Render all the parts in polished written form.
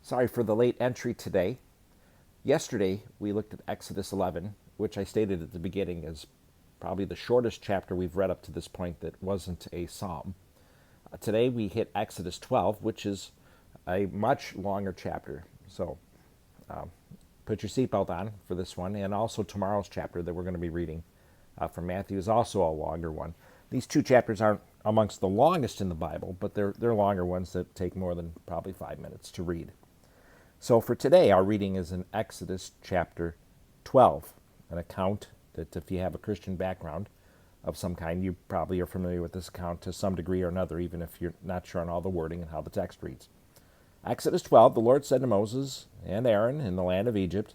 Sorry for the late entry today. Yesterday, we looked at Exodus 11, which I stated at the beginning is probably the shortest chapter we've read up to this point that wasn't a psalm. Today, we hit Exodus 12, which is a much longer chapter. So put your seatbelt on for this one. And also tomorrow's chapter that we're going to be reading from Matthew is also a longer one. These two chapters aren't amongst the longest in the Bible, but they're longer ones that take more than probably 5 minutes to read. So for today, our reading is in Exodus chapter 12, an account that if you have a Christian background of some kind, you probably are familiar with this account to some degree or another, even if you're not sure on all the wording and how the text reads. Exodus 12, the Lord said to Moses and Aaron in the land of Egypt,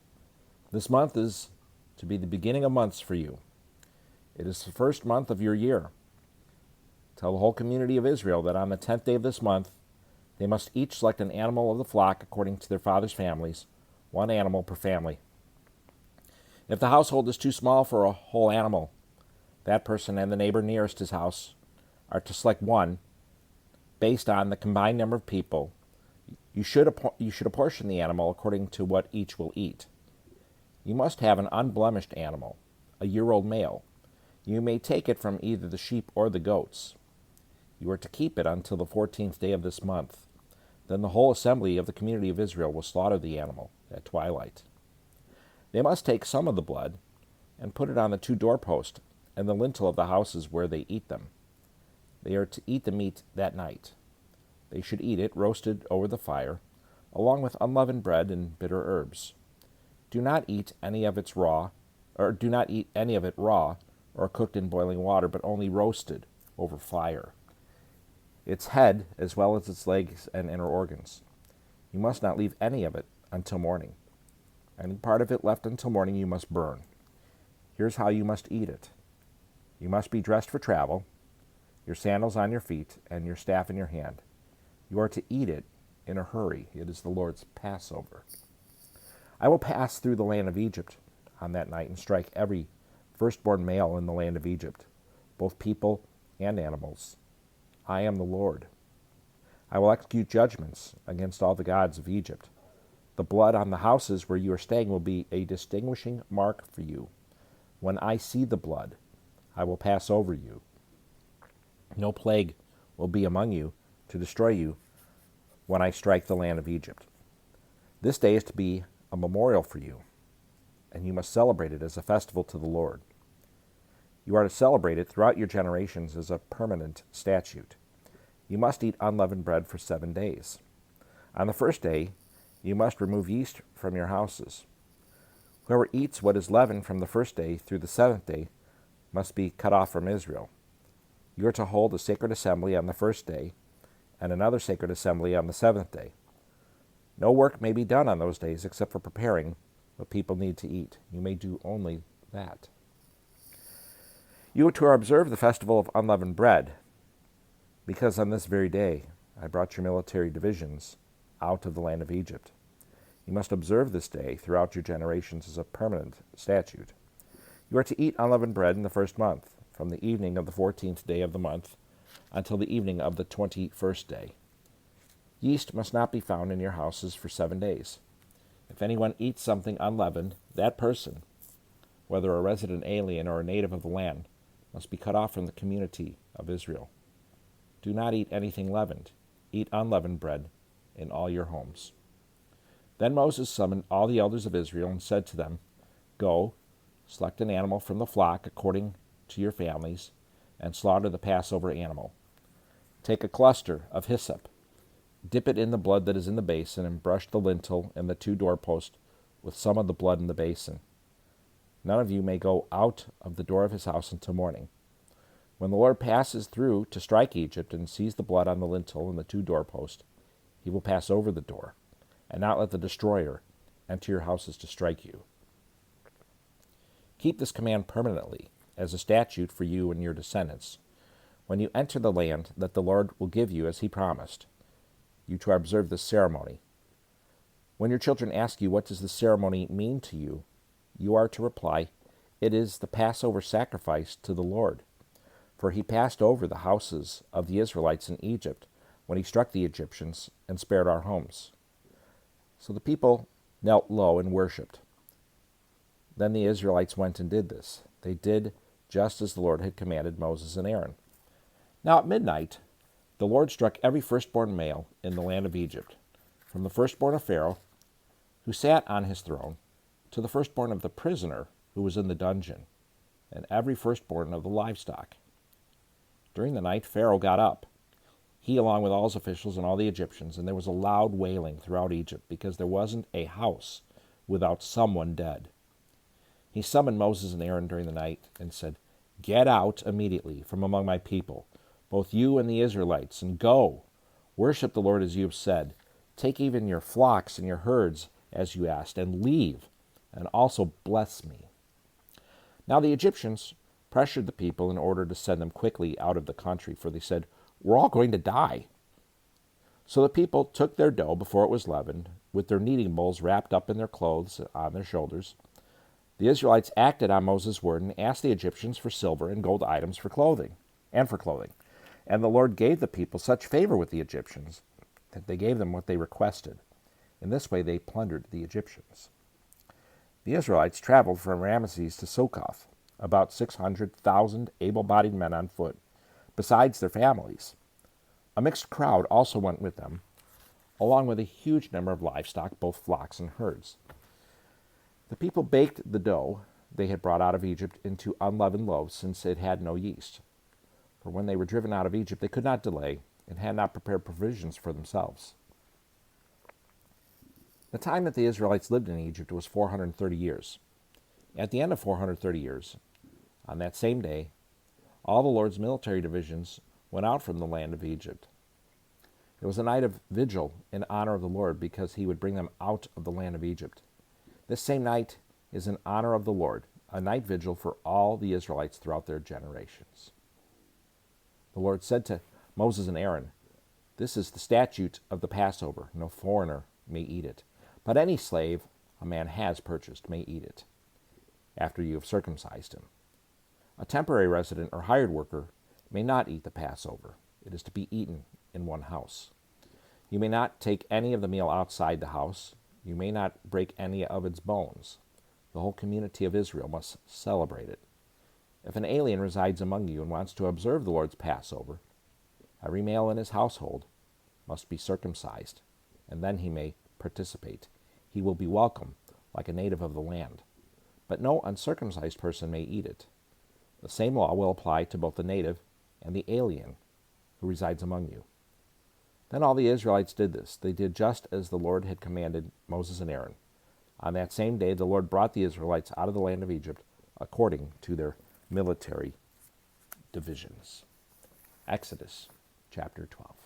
"This month is to be the beginning of months for you. It is the first month of your year. Tell the whole community of Israel that on the 10th day of this month, they must each select an animal of the flock according to their father's families, one animal per family. If the household is too small for a whole animal, that person and the neighbor nearest his house are to select one based on the combined number of people. You should apportion the animal according to what each will eat. You must have an unblemished animal, a year-old male. You may take it from either the sheep or the goats. You are to keep it until the 14th day of this month. Then the whole assembly of the community of Israel will slaughter the animal at twilight. They must take some of the blood and put it on the 2 doorposts and the lintel of the houses where they eat them. They are to eat the meat that night. They should eat it roasted over the fire, along with unleavened bread and bitter herbs. Do not eat any of it raw or cooked in boiling water, but only roasted over fire. Its head, as well as its legs and inner organs. You must not leave any of it until morning. Any part of it left until morning you must burn. Here's how you must eat it. You must be dressed for travel, your sandals on your feet, and your staff in your hand. You are to eat it in a hurry. It is the Lord's Passover. I will pass through the land of Egypt on that night and strike every firstborn male in the land of Egypt, both people and animals. I am the Lord. I will execute judgments against all the gods of Egypt. The blood on the houses where you are staying will be a distinguishing mark for you. When I see the blood, I will pass over you. No plague will be among you to destroy you when I strike the land of Egypt. This day is to be a memorial for you, and you must celebrate it as a festival to the Lord. You are to celebrate it throughout your generations as a permanent statute. You must eat unleavened bread for 7 days. On the first day, you must remove yeast from your houses. Whoever eats what is leavened from the first day through the 7th day must be cut off from Israel. You are to hold a sacred assembly on the first day and another sacred assembly on the 7th day. No work may be done on those days except for preparing what people need to eat. You may do only that. You are to observe the festival of unleavened bread, because on this very day I brought your military divisions out of the land of Egypt. You must observe this day throughout your generations as a permanent statute. You are to eat unleavened bread in the first month, from the evening of the 14th day of the month until the evening of the 21st day. Yeast must not be found in your houses for 7 days. If anyone eats something unleavened, that person, whether a resident alien or a native of the land, must be cut off from the community of Israel. Do not eat anything leavened. Eat unleavened bread in all your homes." Then Moses summoned all the elders of Israel and said to them, "Go, select an animal from the flock according to your families, and slaughter the Passover animal. Take a cluster of hyssop, dip it in the blood that is in the basin, and brush the lintel and the 2 doorposts with some of the blood in the basin. None of you may go out of the door of his house until morning. When the Lord passes through to strike Egypt and sees the blood on the lintel and the 2 doorposts, he will pass over the door, and not let the destroyer enter your houses to strike you. Keep this command permanently, as a statute for you and your descendants. When you enter the land that the Lord will give you as he promised, you to observe this ceremony. When your children ask you, 'What does this ceremony mean to you?' you are to reply, 'It is the Passover sacrifice to the Lord. For he passed over the houses of the Israelites in Egypt when he struck the Egyptians and spared our homes. So the people knelt low and worshipped. Then the Israelites went and did this. They did just as the Lord had commanded Moses and Aaron. Now at midnight, the Lord struck every firstborn male in the land of Egypt, from the firstborn of Pharaoh, who sat on his throne, to the firstborn of the prisoner who was in the dungeon, and every firstborn of the livestock. During the night, Pharaoh got up, he along with all his officials and all the Egyptians, and there was a loud wailing throughout Egypt, because there wasn't a house without someone dead. He summoned Moses and Aaron during the night and said, "Get out immediately from among my people, both you and the Israelites, and go. Worship the Lord as you have said. Take even your flocks and your herds as you asked, and leave, and also bless me." Now the Egyptians pressured the people in order to send them quickly out of the country, for they said, "We're all going to die." So the people took their dough before it was leavened, with their kneading bowls wrapped up in their clothes on their shoulders. The Israelites acted on Moses' word and asked the Egyptians for silver and gold items for clothing. And the Lord gave the people such favor with the Egyptians that they gave them what they requested. In this way they plundered the Egyptians. The Israelites traveled from Ramesses to Succoth, about 600,000 able-bodied men on foot, besides their families. A mixed crowd also went with them, along with a huge number of livestock, both flocks and herds. The people baked the dough they had brought out of Egypt into unleavened loaves, since it had no yeast. For when they were driven out of Egypt, they could not delay, and had not prepared provisions for themselves. The time that the Israelites lived in Egypt was 430 years. At the end of 430 years, on that same day, all the Lord's military divisions went out from the land of Egypt. It was a night of vigil in honor of the Lord, because he would bring them out of the land of Egypt. This same night is in honor of the Lord, a night vigil for all the Israelites throughout their generations. The Lord said to Moses and Aaron, "This is the statute of the Passover. No foreigner may eat it, but any slave a man has purchased may eat it, after you have circumcised him. A temporary resident or hired worker may not eat the Passover. It is to be eaten in one house. You may not take any of the meal outside the house. You may not break any of its bones. The whole community of Israel must celebrate it. If an alien resides among you and wants to observe the Lord's Passover, every male in his household must be circumcised, and then he may participate. He will be welcome, like a native of the land. But no uncircumcised person may eat it. The same law will apply to both the native and the alien who resides among you." Then all the Israelites did this. They did just as the Lord had commanded Moses and Aaron. On that same day, the Lord brought the Israelites out of the land of Egypt according to their military divisions. Exodus chapter 12.